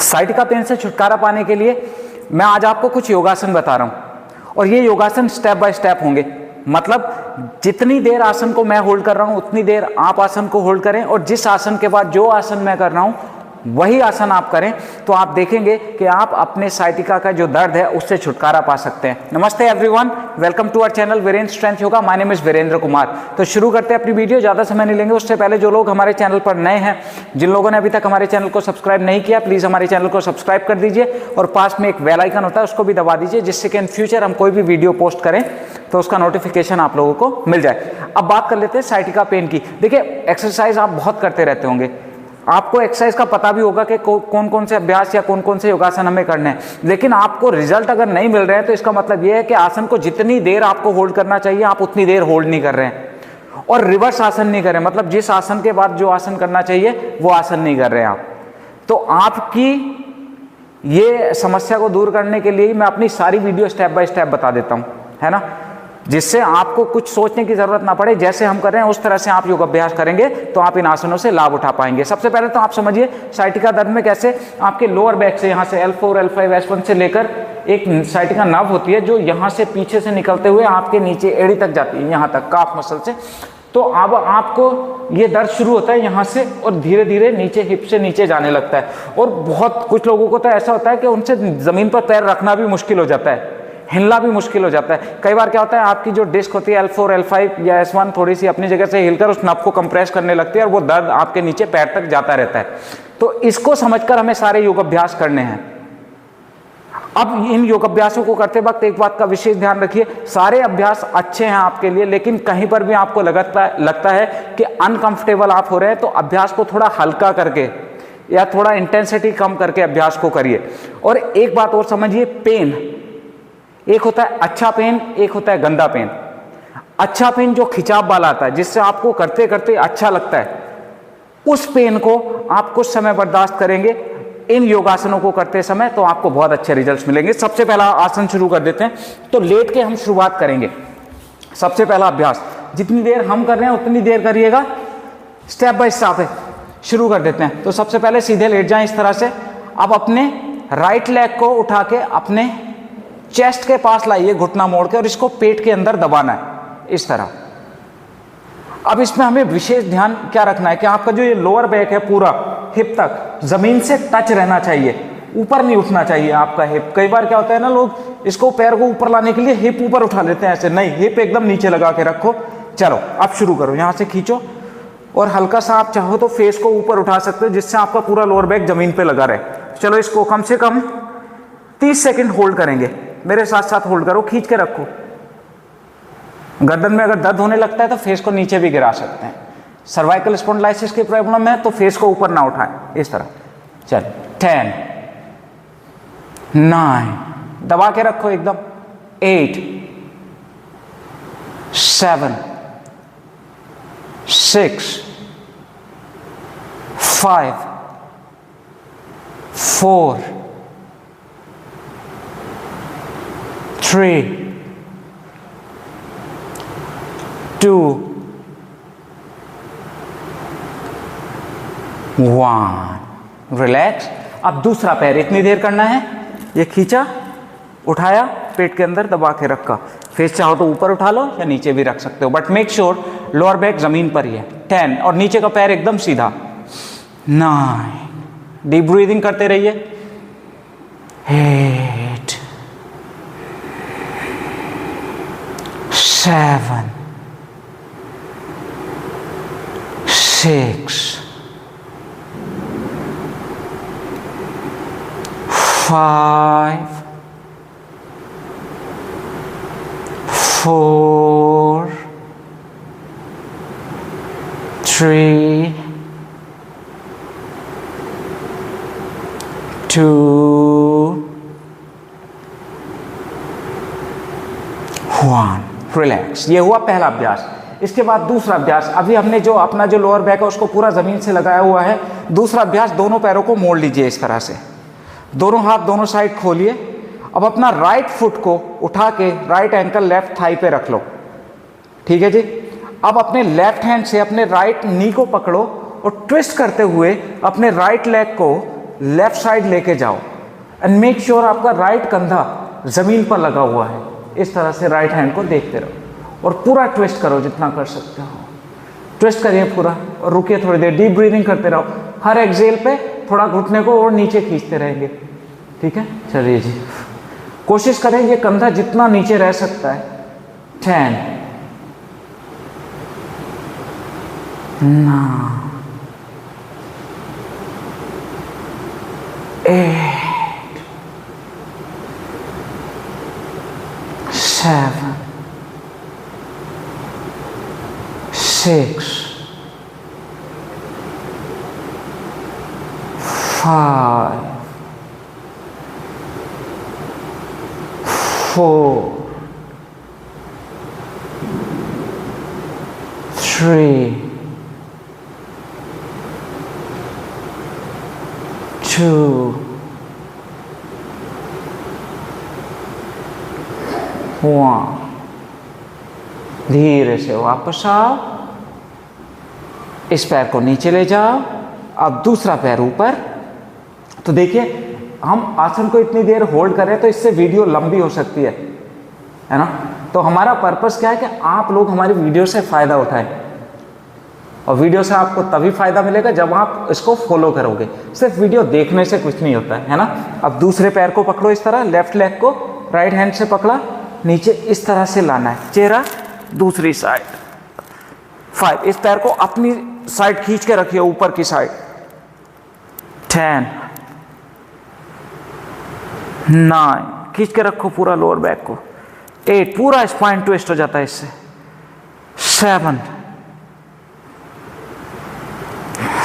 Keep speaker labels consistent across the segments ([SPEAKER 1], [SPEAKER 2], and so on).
[SPEAKER 1] Sciatica pain से छुटकारा पाने के लिए मैं आज आपको कुछ योगासन बता रहा हूं और ये योगासन स्टेप बाय स्टेप होंगे। मतलब जितनी देर आसन को मैं होल्ड कर रहा हूं उतनी देर आप आसन को होल्ड करें और जिस आसन के बाद जो आसन मैं कर रहा हूं वही आसन आप करें तो आप देखेंगे कि आप अपने साइटिका का जो दर्द है उससे छुटकारा पा सकते हैं। नमस्ते everyone, welcome to our channel Virendra strength yoga. My name is Virendra Kumar. तो शुरू करते हैं अपनी वीडियो, ज़्यादा समय नहीं लेंगे। उससे पहले जो लोग हमारे चैनल पर नए हैं, जिन लोगों ने अभी तक हमारे चैनल को सब्सक्राइब नहीं किया, प्लीज़ हमारे चैनल को सब्सक्राइब कर दीजिए और पास में एक बेल आइकन होता है उसको भी दबा दीजिए, जिससे कि इन फ्यूचर हम कोई भी वीडियो पोस्ट करें तो उसका नोटिफिकेशन आप लोगों को मिल जाए। अब बात कर लेते हैं साइटिका पेन की। देखिए, एक्सरसाइज आप बहुत करते रहते होंगे, आपको एक्सरसाइज का पता भी होगा कि कौन कौन से अभ्यास या कौन कौन से योगासन हमें करने हैं, लेकिन आपको रिजल्ट अगर नहीं मिल रहे हैं तो इसका मतलब यह है कि आसन को जितनी देर आपको होल्ड करना चाहिए आप उतनी देर होल्ड नहीं कर रहे हैं और रिवर्स आसन नहीं कर रहे हैं। मतलब जिस आसन के बाद जो आसन करना चाहिए वो आसन नहीं कर रहे हैं आप। तो आपकी ये समस्या को दूर करने के लिए मैं अपनी सारी वीडियो स्टेप बाय स्टेप बता देता हूँ, है ना, जिससे आपको कुछ सोचने की जरूरत ना पड़े। जैसे हम कर रहे हैं उस तरह से आप योग अभ्यास करेंगे तो आप इन आसनों से लाभ उठा पाएंगे। सबसे पहले तो आप समझिए साइटिका दर्द में कैसे आपके लोअर बैक से, यहाँ से L4, L5, S1 से लेकर एक साइटिका नर्व होती है जो यहाँ से पीछे से निकलते हुए आपके नीचे एड़ी तक जाती है, यहाँ तक काफ मसल से। तो अब आपको ये दर्द शुरू होता है यहाँ से और धीरे धीरे नीचे हिप से नीचे जाने लगता है। और बहुत कुछ लोगों को तो ऐसा होता है कि उनसे जमीन पर पैर रखना भी मुश्किल हो जाता है, हिलना भी मुश्किल हो जाता है। कई बार क्या होता है, आपकी जो डिस्क होती है L4, L5 या S1 थोड़ी सी अपनी जगह से हिलकर उस नब को कंप्रेस करने लगती है और वो दर्द आपके नीचे पैर तक जाता रहता है। तो इसको समझकर हमें सारे योग अभ्यास करने हैं। अब इन योग अभ्यासों को करते वक्त एक बात का विशेष ध्यान रखिए, सारे अभ्यास अच्छे हैं आपके लिए, लेकिन कहीं पर भी आपको लगता है कि अनकंफर्टेबल आप हो रहे हैं तो अभ्यास को थोड़ा हल्का करके या थोड़ा इंटेंसिटी कम करके अभ्यास को करिए। और एक बात और समझिए, पेन एक होता है अच्छा पेन, एक होता है गंदा पेन। अच्छा पेन जो खिंचाव वाला आता है, जिससे आपको करते करते अच्छा लगता है, उस पेन को आप कुछ समय बर्दाश्त करेंगे इन योगासनों को करते समय तो आपको बहुत अच्छे रिजल्ट्स मिलेंगे। सबसे पहला आसन शुरू कर देते हैं। तो लेट के हम शुरुआत करेंगे। सबसे पहला अभ्यास जितनी देर हम कर रहे हैं उतनी देर करिएगा, स्टेप बाय स्टेप शुरू कर देते हैं। तो सबसे पहले सीधे लेट जाएं इस तरह से। अब अपने राइट लेग को उठा के अपने चेस्ट के पास लाइए घुटना मोड़ के और इसको पेट के अंदर दबाना है इस तरह। अब इसमें हमें विशेष ध्यान क्या रखना है कि आपका जो ये लोअर बैक है पूरा हिप तक जमीन से टच रहना चाहिए, ऊपर नहीं उठना चाहिए आपका हिप। कई बार क्या होता है ना, लोग इसको पैर को ऊपर लाने के लिए हिप ऊपर उठा लेते हैं, ऐसे नहीं, हिप एकदम नीचे लगा के रखो। चलो अब शुरू करो, यहाँ से खींचो और हल्का सा आप चाहो तो फेस को ऊपर उठा सकते हो जिससे आपका पूरा लोअर बैक जमीन पे लगा रहे। चलो इसको कम से कम 30 सेकेंड होल्ड करेंगे। मेरे साथ साथ होल्ड करो, खींच के रखो। गर्दन में अगर दर्द होने लगता है तो फेस को नीचे भी गिरा सकते हैं। सर्वाइकल स्पॉन्डिलाइसिस की प्रॉब्लम है तो फेस को ऊपर ना उठाएं, इस तरह। चल 10, 9, दबा के रखो एकदम, 8, 7, 6, 5, 4, 3, 2, 1। रिलैक्स। अब दूसरा पैर इतनी देर करना है, ये खींचा, उठाया, पेट के अंदर दबा के रखा। फेस चाहो तो ऊपर उठा लो या नीचे भी रख सकते हो, but make sure lower back जमीन पर ही है। 10 और नीचे का पैर एकदम सीधा। 9, डीप ब्रीदिंग करते रहिए। 8, 7, 6, 5, 4, 3, 2, 1। रिलैक्स। ये हुआ पहला अभ्यास। इसके बाद दूसरा अभ्यास, अभी हमने जो अपना जो लोअर बैक है उसको पूरा जमीन से लगाया हुआ है। दूसरा अभ्यास, दोनों पैरों को मोड़ लीजिए इस तरह से, दोनों हाथ दोनों साइड खोलिए। अब अपना राइट फुट को उठा के राइट एंकल लेफ्ट थाई पे रख लो, ठीक है जी। अब अपने लेफ्ट हैंड से अपने राइट नी को पकड़ो और ट्विस्ट करते हुए अपने राइट लेग को लेफ्ट साइड लेके जाओ एंड मेक श्योर आपका राइट कंधा जमीन पर लगा हुआ है। इस तरह से राइट हैंड को देखते रहो और पूरा ट्विस्ट करो जितना कर सकते हो। ट्विस्ट करिए पूरा और रुकिए थोड़ी देर, डीप ब्रीदिंग करते रहो। हर एक्सेल पे थोड़ा घुटने को और नीचे खींचते रहेंगे, ठीक है। चलिए जी, कोशिश करें ये कंधा जितना नीचे रह सकता है। 10 9 8 7 6 5 4 3 2 1। धीरे से वापस आओ, इस पैर को नीचे ले जाओ, अब दूसरा पैर ऊपर। तो देखिए हम आसन को इतनी देर होल्ड करें तो इससे वीडियो लंबी हो सकती है ना। तो हमारा पर्पस क्या है कि आप लोग हमारी वीडियो से फायदा उठाएं, और वीडियो से आपको तभी फायदा मिलेगा जब आप इसको फॉलो करोगे। सिर्फ वीडियो देखने से कुछ नहीं होता है ना। अब दूसरे पैर को पकड़ो इस तरह, लेफ्ट लेग को राइट हैंड से पकड़ा, नीचे इस तरह से लाना है, चेहरा दूसरी साइड। 5, इस पैर को अपनी साइड खींच के रखिए, ऊपर की साइड। 10 9, खींच के रखो पूरा लोअर बैक को। 8, पूरा स्पाइन ट्विस्ट हो जाता है इससे। 7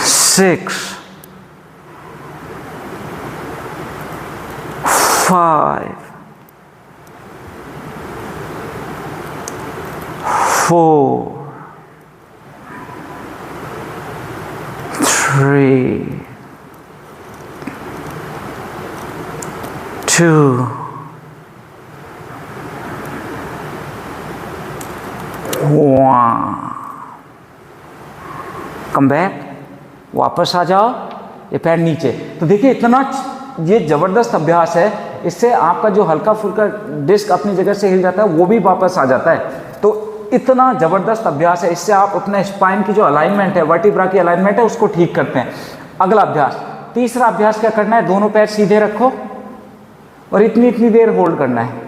[SPEAKER 1] 6 5 4 3 2 1। कम बैक, वापस आ जाओ, ये पैर नीचे। तो देखिए इतना ये जबरदस्त अभ्यास है, इससे आपका जो हल्का फुल्का डिस्क अपनी जगह से हिल जाता है वो भी वापस आ जाता है। तो इतना जबरदस्त अभ्यास है, इससे आप अपने स्पाइन की जो अलाइनमेंट है, वर्टिब्रा की अलाइनमेंट है, उसको ठीक करते हैं। अगला अभ्यास, तीसरा अभ्यास क्या करना है, दोनों पैर सीधे रखो और इतनी देर होल्ड करना है।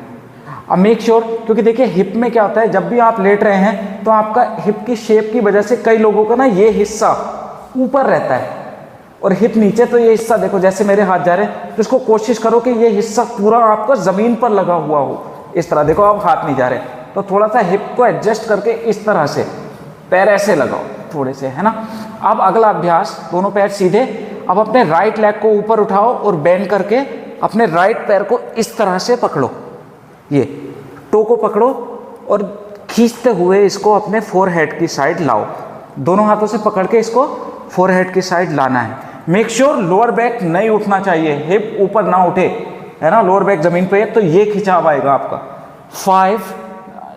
[SPEAKER 1] अब मेक श्योर, क्योंकि देखिए हिप में क्या होता है, जब भी आप लेट रहे हैं तो आपका हिप की शेप की वजह से कई लोगों का ना ये हिस्सा ऊपर रहता है और हिप नीचे। तो ये हिस्सा देखो, जैसे मेरे हाथ जा रहे हैं, तो इसको कोशिश करो कि ये हिस्सा पूरा आपका जमीन पर लगा हुआ हो। इस तरह देखो, अब हाथ नहीं जा रहे, तो थोड़ा सा हिप को एडजस्ट करके इस तरह से पैर ऐसे लगाओ थोड़े से, है ना। अब अगला अभ्यास, दोनों पैर सीधे। अब अपने राइट लेग को ऊपर उठाओ और बेंड करके अपने राइट पैर को इस तरह से पकड़ो, ये टो को पकड़ो और खींचते हुए इसको अपने फोरहेड की साइड लाओ। दोनों हाथों से पकड़ के इसको फोरहेड की साइड लाना है। मेक श्योर लोअर बैक नहीं उठना चाहिए, हिप ऊपर ना उठे, है ना। लोअर बैक जमीन पे है तो ये खिंचाव आएगा आपका। 5,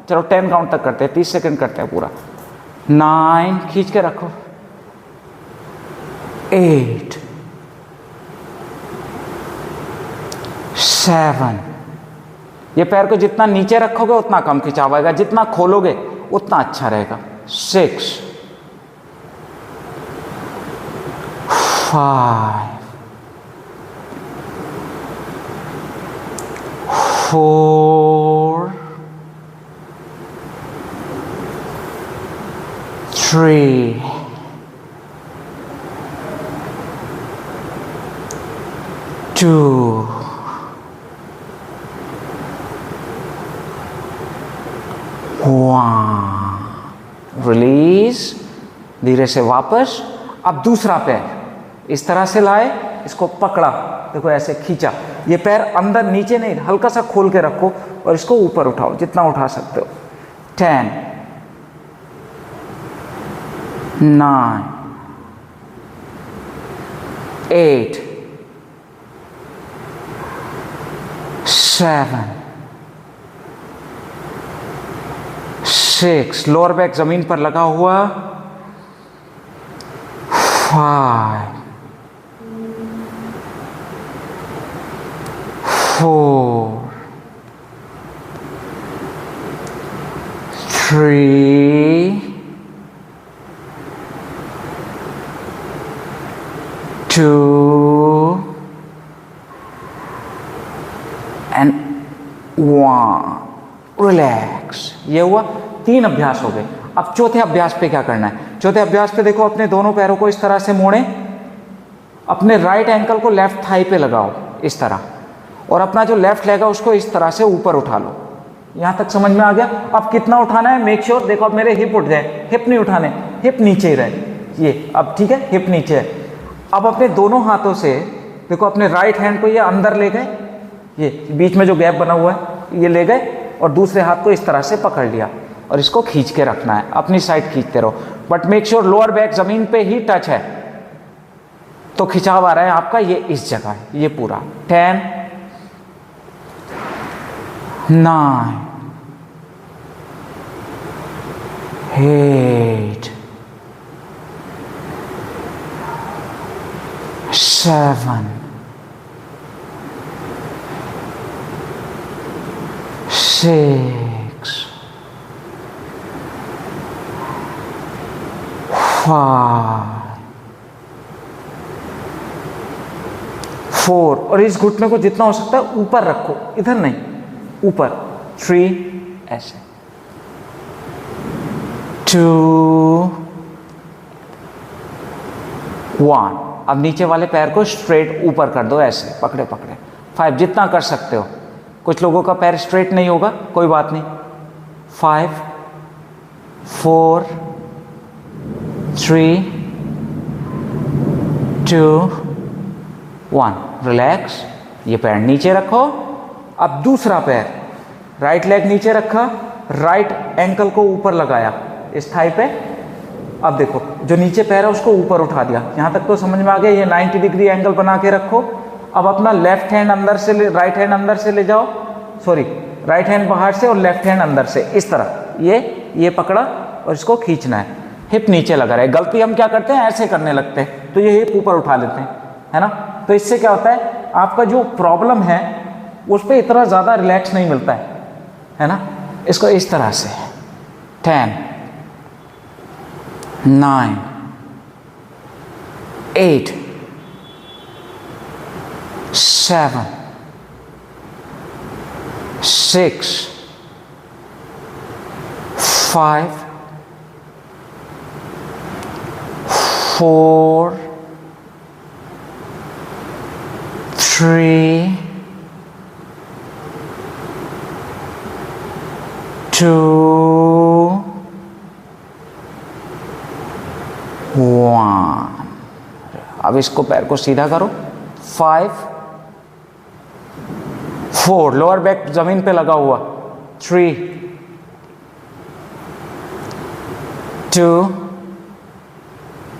[SPEAKER 1] चलो 10 काउंट तक करते हैं, 30 सेकंड करते हैं पूरा। 9, खींच के रखो। 8 7, ये पैर को जितना नीचे रखोगे उतना कम खिंचाव आएगा, जितना खोलोगे उतना अच्छा रहेगा। 6 5 4 3 2 1। रिलीज, धीरे से वापस। अब दूसरा पैर इस तरह से लाए, इसको पकड़ा, देखो ऐसे खींचा, ये पैर अंदर नीचे नहीं, हल्का सा खोल के रखो और इसको ऊपर उठाओ जितना उठा सकते हो। 10 9 8 7 6, लोअर बैक जमीन पर लगा हुआ। 5 4 3 2 and 1। रिलैक्स। ये हुआ 3 अभ्यास हो गए। अब चौथे अभ्यास पे क्या करना है? चौथे अभ्यास पे देखो, अपने दोनों पैरों को इस तरह से मोड़ें, अपने राइट एंकल को लेफ्ट थाई पे लगाओ इस तरह, और अपना जो लेफ्ट लेग है उसको इस तरह से ऊपर उठा लो। यहां तक समझ में आ गया? अब कितना उठाना है? मेक श्योर, देखो अब मेरे हिप उठ गए, हिप नहीं उठाने, हिप नीचे ही रहे। ये अब ठीक है, हिप नीचे है। अब अपने दोनों हाथों से देखो, अपने राइट हैंड को ये अंदर ले गए, ये बीच में जो गैप बना हुआ है ये ले गए, और दूसरे हाथ को इस तरह से पकड़ लिया और इसको खींच के रखना है, अपनी साइड खींचते रहो, but make sure lower back जमीन पे ही टच है। तो खिंचाव आ रहा है आपका ये इस जगह है, ये पूरा। 10 9 8 7 6 5 4, और इस घुटने को जितना हो सकता है ऊपर रखो, इधर नहीं, ऊपर। 3 ऐसे, 2 1। अब नीचे वाले पैर को स्ट्रेट ऊपर कर दो, ऐसे पकड़े पकड़े। 5, जितना कर सकते हो। कुछ लोगों का पैर स्ट्रेट नहीं होगा, कोई बात नहीं। 5 4 3 2 1। रिलैक्स। ये पैर नीचे रखो। अब दूसरा पैर, राइट लेग नीचे रखा, राइट एंकल को ऊपर लगाया इस थाई पे। अब देखो, जो नीचे पैर है उसको ऊपर उठा दिया। यहां तक तो समझ में आ गया? ये 90 डिग्री एंगल बना के रखो। अब अपना लेफ्ट हैंड अंदर से राइट हैंड अंदर से ले जाओ, सॉरी, राइट हैंड बाहर से और लेफ्ट हैंड अंदर से, इस तरह ये पकड़ा और इसको खींचना है। हिप नीचे लगा रहे। गलती हम क्या करते हैं, ऐसे करने लगते हैं, तो ये हिप ऊपर उठा लेते हैं, है ना। तो इससे क्या होता है, आपका जो प्रॉब्लम है उस पर इतना ज़्यादा रिलैक्स नहीं मिलता है ना। इसको इस तरह से 10 9 8 7 6 5 4 3 2 1। अब इसको पैर को सीधा करो। 5 4, लोअर बैक जमीन पे लगा हुआ। 3 2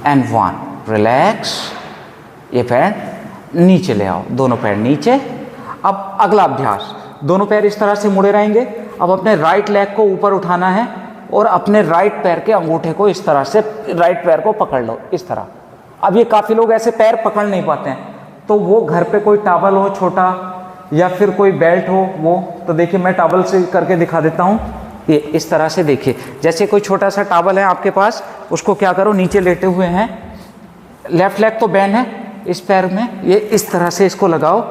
[SPEAKER 1] and 1। रिलैक्स। ये पैर नीचे ले आओ, दोनों पैर नीचे। अब अगला अभ्यास, दोनों पैर इस तरह से मुड़े रहेंगे। अब अपने राइट लेग को ऊपर उठाना है और अपने राइट पैर के अंगूठे को इस तरह से राइट पैर को पकड़ लो, इस तरह। अब ये काफ़ी लोग ऐसे पैर पकड़ नहीं पाते हैं, तो वो घर पे कोई टॉवल हो छोटा या फिर कोई बेल्ट हो वो, तो देखिए मैं टॉवल से करके दिखा देता हूँ। ये इस तरह से देखिए, जैसे कोई छोटा सा टॉवल है आपके पास, उसको क्या करो, नीचे लेटे हुए हैं, लेफ्ट लेग तो बैन है इस पैर में, ये इस तरह से इसको लगाओ,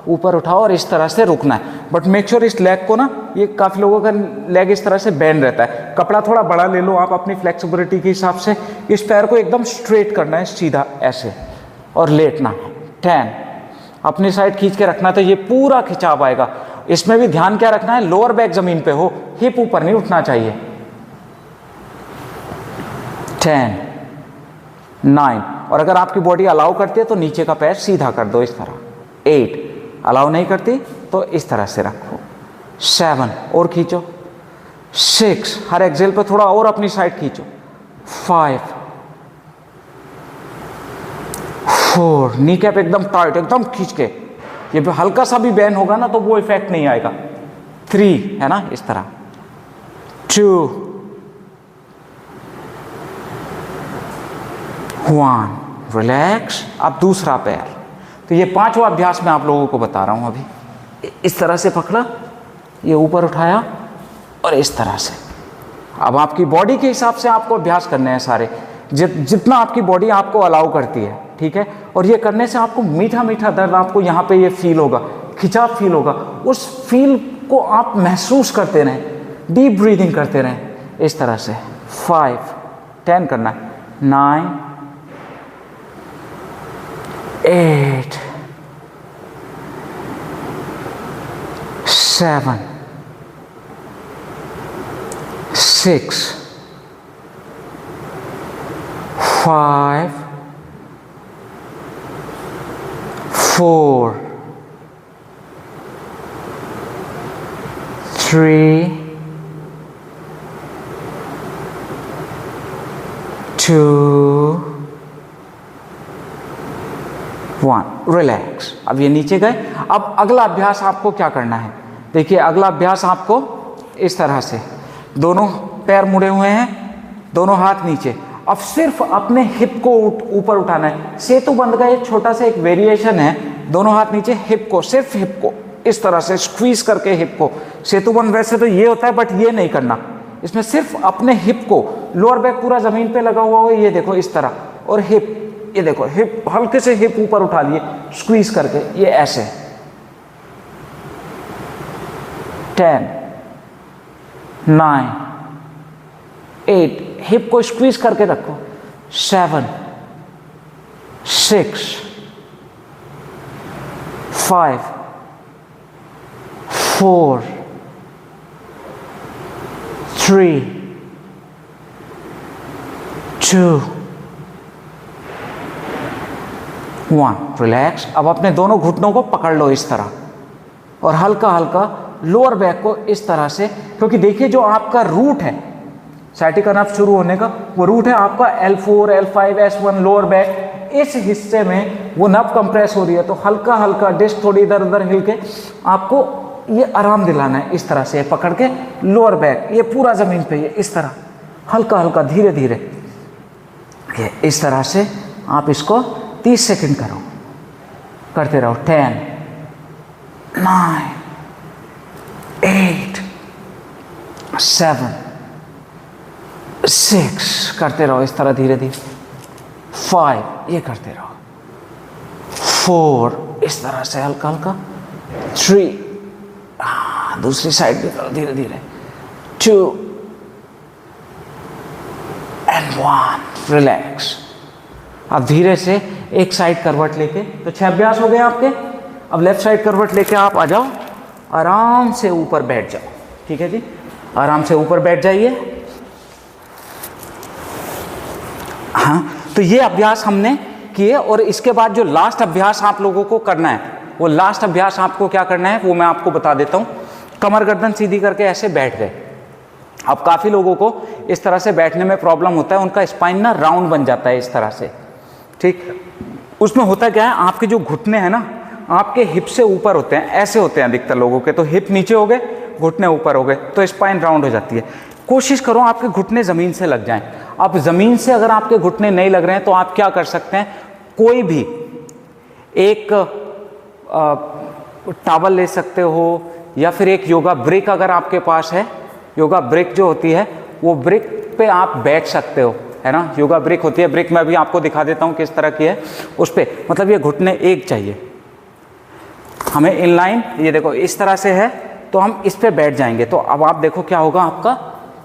[SPEAKER 1] ऊपर उठाओ और इस तरह से रुकना है। बट मेक श्योर इस लेग को ना, ये काफ़ी लोगों का लेग इस तरह से बैंड रहता है, कपड़ा थोड़ा बड़ा ले लो आप अपनी फ्लेक्सिबिलिटी के हिसाब से। इस पैर को एकदम स्ट्रेट करना है, सीधा ऐसे, और लेटना है। 10, अपनी साइड खींच के रखना, तो ये पूरा खिंचाव आएगा। इसमें भी ध्यान क्या रखना है, लोअर बैक जमीन पे हो, हिप ऊपर नहीं उठना चाहिए। 10 9, और अगर आपकी बॉडी अलाउ करती है तो नीचे का पैर सीधा कर दो इस तरह। 8, अलाउ नहीं करती तो इस तरह से रखो। 7, और खींचो। 6, हर एक्सेल पे थोड़ा और अपनी साइड खींचो। 5 4, नी कैप एकदम टाइट, एकदम खींच के, ये हल्का सा भी बैन होगा ना तो वो इफेक्ट नहीं आएगा। 3, है ना, इस तरह। 2 1, रिलैक्स। अब दूसरा पैर। तो ये 5वां अभ्यास मैं आप लोगों को बता रहा हूं अभी। इस तरह से पकड़ा, ये ऊपर उठाया और इस तरह से। अब आपकी बॉडी के हिसाब से आपको अभ्यास करने हैं सारे, जितना आपकी बॉडी आपको अलाउ करती है, ठीक है। और ये करने से आपको मीठा मीठा दर्द आपको यहाँ पे ये फील होगा, खिंचाव फील होगा। उस फील को आप महसूस करते रहें, डीप ब्रीदिंग करते रहें इस तरह से। 5 10 करना है, 9 8 7 6 5 4 3 2 1। रिलैक्स। अब ये नीचे गए। अब अगला अभ्यास आपको क्या करना है, देखिए अगला अभ्यास आपको इस तरह से, दोनों पैर मुड़े हुए हैं, दोनों हाथ नीचे। अब सिर्फ अपने हिप को ऊपर उठाना है। सेतु बंद का एक छोटा सा एक वेरिएशन है, दोनों हाथ नीचे, हिप को, सिर्फ हिप को इस तरह से स्क्वीज करके हिप को। सेतु बंद वैसे तो ये होता है, बट ये नहीं करना, इसमें सिर्फ अपने हिप को, लोअर बैक पूरा जमीन पे लगा हुआ हो, ये देखो इस तरह, और हिप, ये देखो हिप, हल्के से हिप ऊपर उठा लिए स्क्वीज करके, ये ऐसे। 10 9 8, हिप को स्क्वीज करके रखो। 7 6 5 4 3 2 1। रिलैक्स। अब अपने दोनों घुटनों को पकड़ लो इस तरह, और हल्का हल्का लोअर बैक को इस तरह से, क्योंकि देखिए जो आपका रूट है साइटिका नर्व शुरू होने का, वो रूट है आपका L4 L5 S1 lower back. इस हिस्से में वो नर्व कंप्रेस हो रही है, तो हल्का हल्का डिस्क थोड़ी इधर उधर हिल के आपको ये आराम दिलाना है इस तरह से पकड़ के। लोअर बैक ये पूरा जमीन पे, ये इस तरह हल्का हल्का धीरे धीरे, ये इस तरह से आप इसको 30 सेकंड करो, करते रहो। 10 9 8 7 6 करते रहो इस तरह धीरे धीरे। 5 ये करते रहो। 4 इस तरह से हल्का हल्का। 3 दूसरी साइड भी करो धीरे धीरे। 2 and 1। रिलैक्स। अब धीरे से एक साइड करवट लेके, तो 6 अभ्यास हो गए आपके। अब लेफ्ट साइड करवट लेके आप आ जाओ, आराम से ऊपर बैठ जाओ, ठीक है जी, आराम से ऊपर बैठ जाइए। हाँ, तो ये अभ्यास हमने किए, और इसके बाद जो लास्ट अभ्यास आप लोगों को करना है, वो लास्ट अभ्यास आपको क्या करना है वो मैं आपको बता देता हूँ। कमर गर्दन सीधी करके ऐसे बैठ गए। अब काफ़ी लोगों को इस तरह से बैठने में प्रॉब्लम होता है, उनका स्पाइन ना राउंड बन जाता है इस तरह से, ठीक। उसमें होता क्या है, आपके जो घुटने हैं ना आपके हिप से ऊपर होते हैं, ऐसे होते हैं अधिकतर लोगों के, तो हिप नीचे हो गए, घुटने ऊपर हो गए, तो स्पाइन राउंड हो जाती है। कोशिश करो आपके घुटने ज़मीन से लग जाएं। अब ज़मीन से अगर आपके घुटने नहीं लग रहे हैं तो आप क्या कर सकते हैं, कोई भी एक टॉवल ले सकते हो, या फिर एक योगा ब्रिक अगर आपके पास है, योगा ब्रिक जो होती है वो ब्रिक पे आप बैठ सकते हो, है ना। योगा ब्रिक होती है, ब्रिक मैं भी आपको दिखा देता हूँ किस तरह की है। उस पर मतलब ये घुटने एक चाहिए हमें इनलाइन, ये देखो इस तरह से है, तो हम इस पे बैठ जाएंगे। तो अब आप देखो क्या होगा, आपका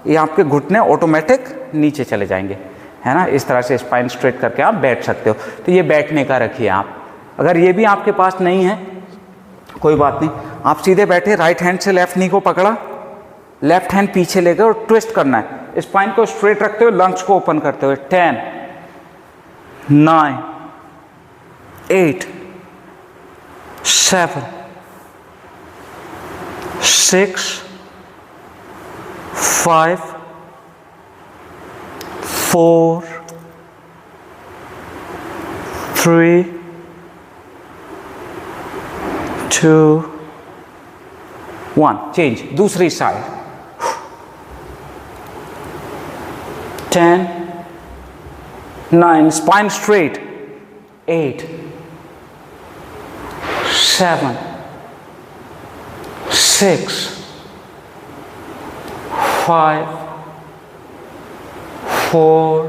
[SPEAKER 1] ये आपके घुटने ऑटोमेटिक नीचे चले जाएंगे, है ना। इस तरह से स्पाइन स्ट्रेट करके आप बैठ सकते हो। तो ये बैठने का रखिए आप। अगर ये भी आपके पास नहीं है कोई बात नहीं, आप सीधे बैठे, राइट हैंड से लेफ्ट नी को पकड़ा, लेफ्ट हैंड पीछे लेकर और ट्विस्ट करना है, स्पाइन को स्ट्रेट रखते हुए, लंग्स को ओपन करते हुए। 10 9 8 7 6 5 4 3 2 1। चेंज, दूसरी साइड। 10 9, spine straight. 8 7 6 5 4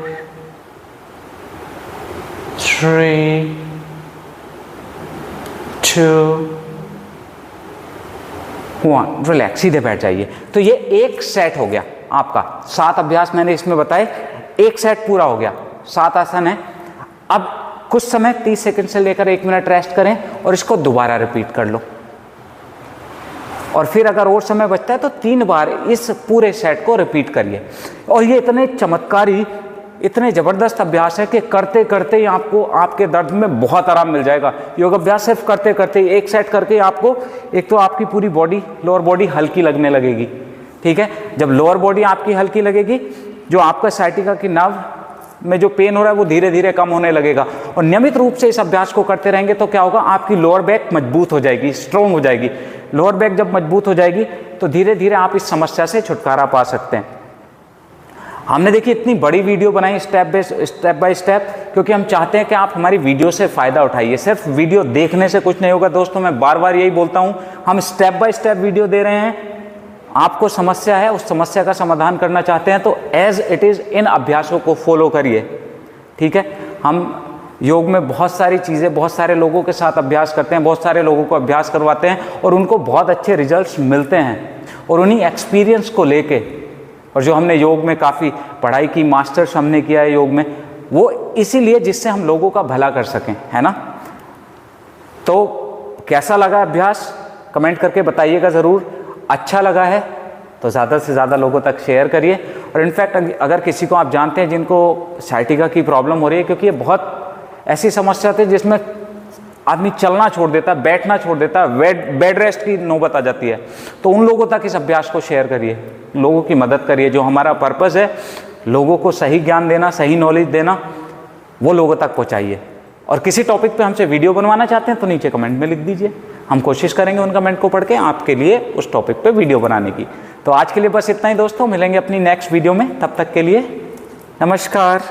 [SPEAKER 1] 3 2 1। रिलैक्स, सीधे बैठ जाइए। तो ये एक सेट हो गया आपका। 7 अभ्यास मैंने इसमें बताए, एक सेट पूरा हो गया। 7 आसन है। अब कुछ समय 30 सेकंड से लेकर 1 मिनट रेस्ट करें और इसको दोबारा रिपीट कर लो। और फिर अगर और समय बचता है तो 3 बार इस पूरे सेट को रिपीट करिए। और ये इतने चमत्कारी, इतने ज़बरदस्त अभ्यास है कि करते करते ही आपको आपके दर्द में बहुत आराम मिल जाएगा। योग अभ्यास सिर्फ करते करते एक सेट करके आपको, एक तो आपकी पूरी बॉडी, लोअर बॉडी हल्की लगने लगेगी। ठीक है, जब लोअर बॉडी आपकी हल्की लगेगी, जो आपका साइटिका की नर्व में जो पेन हो रहा है वो धीरे धीरे कम होने लगेगा। और नियमित रूप से इस अभ्यास को करते रहेंगे तो क्या होगा, आपकी लोअर बैक मजबूत हो जाएगी, स्ट्रोंग हो जाएगी। लोअर बैक जब मजबूत हो जाएगी तो धीरे धीरे आप इस समस्या से छुटकारा पा सकते हैं। हमने देखिए इतनी बड़ी वीडियो बनाई स्टेप बाय स्टेप, क्योंकि हम चाहते हैं कि आप हमारी वीडियो से फ़ायदा उठाइए। सिर्फ वीडियो देखने से कुछ नहीं होगा दोस्तों, मैं बार बार यही बोलता हूँ। हम स्टेप बाय स्टेप वीडियो दे रहे हैं। आपको समस्या है, उस समस्या का समाधान करना चाहते हैं तो एज इट इज़ इन अभ्यासों को फॉलो करिए। ठीक है, हम योग में बहुत सारी चीज़ें, बहुत सारे लोगों के साथ अभ्यास करते हैं, बहुत सारे लोगों को अभ्यास करवाते हैं और उनको बहुत अच्छे रिजल्ट्स मिलते हैं। और उन्हीं एक्सपीरियंस को लेके, और जो हमने योग में काफ़ी पढ़ाई की, मास्टर्स हमने किया है योग में, वो इसीलिए जिससे हम लोगों का भला कर सकें, है ना। तो कैसा लगा अभ्यास, कमेंट करके बताइएगा ज़रूर। अच्छा लगा है तो ज़्यादा से ज़्यादा लोगों तक शेयर करिए। और इनफैक्ट अगर किसी को आप जानते हैं जिनको साइटिका की प्रॉब्लम हो रही है, क्योंकि ये बहुत ऐसी समस्या थी जिसमें आदमी चलना छोड़ देता है, बैठना छोड़ देता है, बेड रेस्ट की नौबत आ जाती है, तो उन लोगों तक इस अभ्यास को शेयर करिए, लोगों की मदद करिए। जो हमारा पर्पस है लोगों को सही ज्ञान देना, सही नॉलेज देना, वो लोगों तक पहुँचाइए। और किसी टॉपिक पे हमसे वीडियो बनवाना चाहते हैं तो नीचे कमेंट में लिख दीजिए, हम कोशिश करेंगे उन कमेंट को पढ़ के आपके लिए उस टॉपिक पे वीडियो बनाने की। तो आज के लिए बस इतना ही दोस्तों, मिलेंगे अपनी नेक्स्ट वीडियो में, तब तक के लिए नमस्कार।